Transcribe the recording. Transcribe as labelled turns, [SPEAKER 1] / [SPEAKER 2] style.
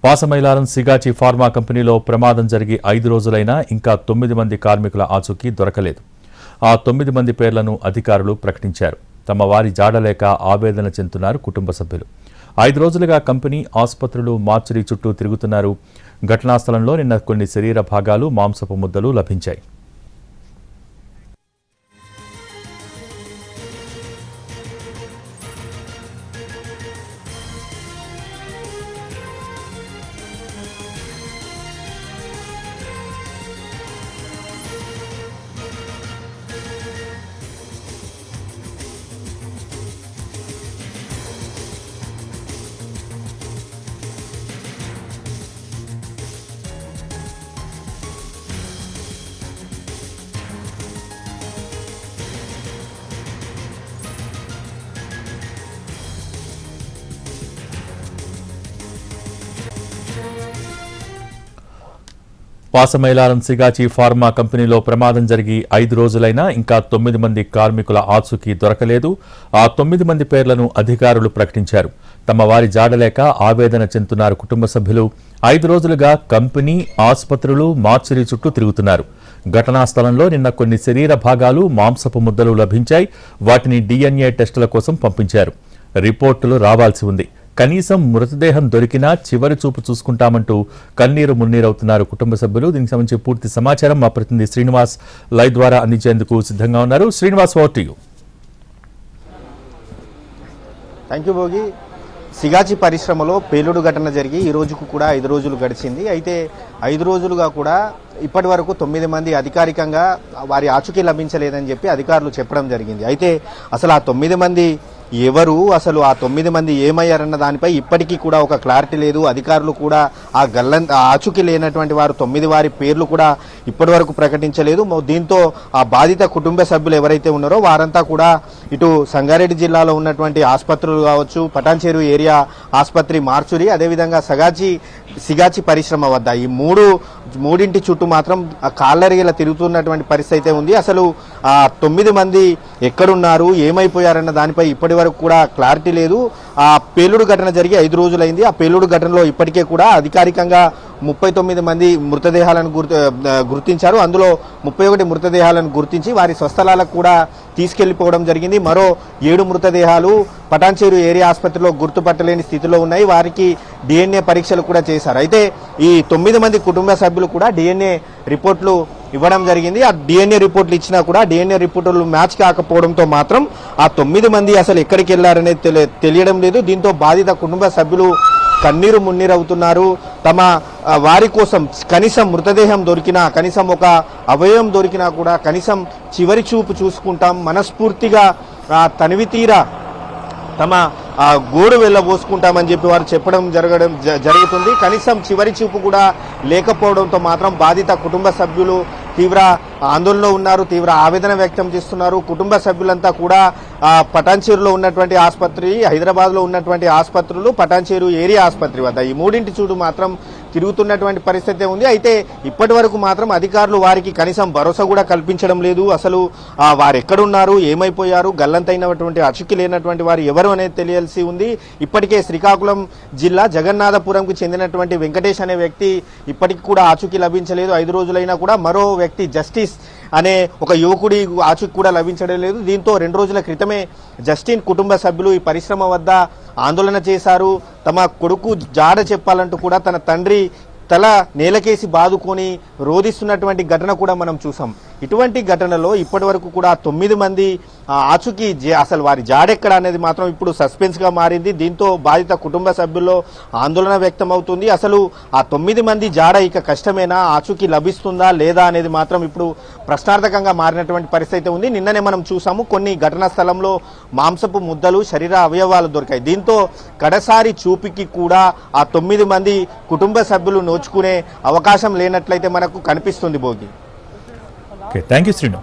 [SPEAKER 1] Pashamylaram Sigachi pharma కంపెనీలో ప్రమాదం జరిగి 5 రోజులైనా ఇంకా 9 మంది కార్మికుల ఆచూకీ దొరకలేదు. ఆ 9 మంది పేర్లను అధికారులు ప్రకటించారు. తమ వారి జాడలేక ఆవేదన చెందుతున్నారు కుటుంబ సభ్యులు. 5 రోజులుగా కంపెనీ ఆసుపత్రులు మార్చురీ చుట్టూ తిరుగుతున్నారు. ఘటనా స్థలంలో నిన్న కొన్ని శరీర భాగాలు మాంసపు ముద్దలు లభించాయి. పాసమైలారం సిగాచి ఫార్మా కంపెనీలో ప్రమాదం జరిగి 5 రోజులైనా ఇంకా 9 మంది కార్మికుల ఆచూకీ దొరకలేదు. ఆ 9 మంది పేర్లను అధికారులు ప్రకటించారు. తమ వారి జాడలేక ఆవేదన చెందుతున్నారు కుటుంబ సభ్యులు. 5 రోజులుగా కంపెనీ ఆసుపత్రులు మార్చురీ చుట్టూ తిరుగుతున్నారు. ఘటనా స్థలంలో నిన్న కొన్ని శరీర భాగాలు మాంసపు ముద్దలు లభించాయి. వాటిని DNA టెస్టుల కోసం పంపించారు. రిపోర్టులు రావాల్సి ఉంది. కనీసం మృతదేహం దొరికినా చివరి చూపు చూసుకుంటామంటూ కన్నీరు మున్నీరవుతున్నారు కుటుంబ సభ్యులు. దీనికి సంబంధించి పూర్తి సమాచారం మా ప్రతినిధి శ్రీనివాస్ లైవ్ ద్వారా అందించేందుకు సిద్ధంగా ఉన్నారు. Srinivas, over to you.
[SPEAKER 2] Thank you Bhogi. Sigachi పరిశ్రమలో పేలుడు ఘటన జరిగి ఈ రోజుకు కూడా 5 రోజులు గడిచింది. అయితే 5 రోజులుగా కూడా ఇప్పటి వరకు 9 మంది అధికారికంగా వారి ఆచూకీ లభించలేదని చెప్పి అధికారులు చెప్పడం జరిగింది. అయితే అసలు ఆ 9 మంది ఎవరు, అసలు ఆ 9 మంది ఏమయ్యారన్న దానిపై ఇప్పటికీ కూడా ఒక క్లారిటీ లేదు. అధికారులు కూడా ఆచూకీ లేనటువంటి వారు 9 వారి పేర్లు కూడా ఇప్పటి వరకు ప్రకటించలేదు. దీంతో ఆ బాధిత కుటుంబ సభ్యులు ఎవరైతే ఉన్నారో వారంతా కూడా ఇటు సంగారెడ్డి జిల్లాలో ఉన్నటువంటి ఆసుపత్రులు కావచ్చు, పటాన్చేరు ఏరియా ఆసుపత్రి మార్చురీ, అదేవిధంగా సిగాచి పరిశ్రమ వద్ద ఈ మూడింటి చుట్టూ మాత్రం కాళ్ళరిగేలా తిరుగుతున్నటువంటి పరిస్థితి అయితే ఉంది. అసలు ఆ 9 మంది ఎక్కడున్నారు, ఏమైపోయారన్న దానిపై ఇప్పటి వరకు కూడా క్లారిటీ లేదు. ఆ పేలుడు ఘటన జరిగి 5 రోజులైంది. ఆ పేలుడు ఘటనలో ఇప్పటికే కూడా అధికారికంగా 39 మంది మృతదేహాలను గుర్తించారు. అందులో 31 మృతదేహాలను గుర్తించి వారి స్వస్థలాలకు కూడా తీసుకెళ్లిపోవడం జరిగింది. మరో 7 మృతదేహాలు పటాన్చేరు ఏరియా ఆసుపత్రిలో గుర్తుపట్టలేని స్థితిలో ఉన్నాయి. వారికి DNA పరీక్షలు కూడా చేశారు. అయితే ఈ 9 మంది కుటుంబ సభ్యులు కూడా DNA రిపోర్ట్లు ఇవ్వడం జరిగింది. ఆ DNA రిపోర్ట్లు ఇచ్చినా కూడా DNA రిపోర్టులు మ్యాచ్ కాకపోవడంతో మాత్రం ఆ 9 మంది అసలు ఎక్కడికి వెళ్లారనేది తెలియడం లేదు. దీంతో బాధిత కుటుంబ సభ్యులు కన్నీరు మున్నీరవుతున్నారు. తమ వారి కోసం కనీసం మృతదేహం దొరికినా, కనీసం ఒక అవయవం దొరికినా కూడా కనీసం చివరి చూపు చూసుకుంటాం, మనస్ఫూర్తిగా తనివి తీరా తమ గోడు వెళ్ళబోసుకుంటామని చెప్పి వారు చెప్పడం జరుగుతుంది. కనీసం చివరి చూపు కూడా లేకపోవడంతో మాత్రం బాధిత కుటుంబ సభ్యులు తీవ్ర ఆందోళనలో ఉన్నారు, తీవ్ర ఆవేదన వ్యక్తం చేస్తున్నారు. కుటుంబ సభ్యులంతా కూడా పటాన్చేరులో ఉన్నటువంటి ఆసుపత్రి, హైదరాబాద్లో ఉన్నటువంటి ఆసుపత్రులు, పటాన్చేరు ఏరియా ఆసుపత్రి వద్ద ఈ మూడింటి చూడు మాత్రం తిరుగుతున్నటువంటి పరిస్థితి ఉంది. అయితే ఇప్పటి వరకు మాత్రం అధికారులు వారికి కనీసం భరోసా కూడా కల్పించడం లేదు. అసలు వారు ఎక్కడున్నారు, ఏమైపోయారు, గల్లంతైనటువంటి ఆచూకీ లేనటువంటి వారు ఎవరు అనేది తెలియాల్సి ఉంది. ఇప్పటికే శ్రీకాకుళం జిల్లా జగన్నాథపురంకు చెందినటువంటి వెంకటేష్ అనే వ్యక్తి ఇప్పటికి కూడా ఆచూకీ లభించలేదు. 5 రోజులైనా కూడా మరో వ్యక్తి జస్టిస్ అనే ఒక యువకుడి ఆచూకీ కూడా లభించడం లేదు. దీంతో 2 రోజుల క్రితమే జస్టిన్ కుటుంబ సభ్యులు ఈ పరిశ్రమ వద్ద ఆందోళన చేశారు. తమ కొడుకు జాడ చెప్పాలంటూ కూడా తన తండ్రి తల నేలకేసి బాదుకొని రోధిస్తున్నటువంటి ఘటన కూడా మనం చూసాం. ఇటువంటి ఘటనలో ఇప్పటి వరకు కూడా 9 మంది ఆచూకీ అసలు వారి జాడెక్కడ అనేది మాత్రం ఇప్పుడు సస్పెన్స్ గా మారింది. దీంతో బాధిత కుటుంబ సభ్యుల్లో ఆందోళన వ్యక్తం అవుతుంది. అసలు ఆ 9 మంది జాడ ఇక కష్టమేనా, ఆచూకీ లభిస్తుందా లేదా అనేది మాత్రం ఇప్పుడు ప్రశ్నార్థకంగా మారినటువంటి పరిస్థితి ఉంది. నిన్ననే మనం చూసాము కొన్ని ఘటనా స్థలంలో మాంసపు ముద్దలు, శరీర అవయవాలు దొరికాయి. దీంతో కడసారి చూపుకి కూడా ఆ 9 మంది కుటుంబ సభ్యులు నోచుకునే అవకాశం లేనట్లయితే మనకు కనిపిస్తుంది Bhogi.
[SPEAKER 1] Okay, thank you, Srinu.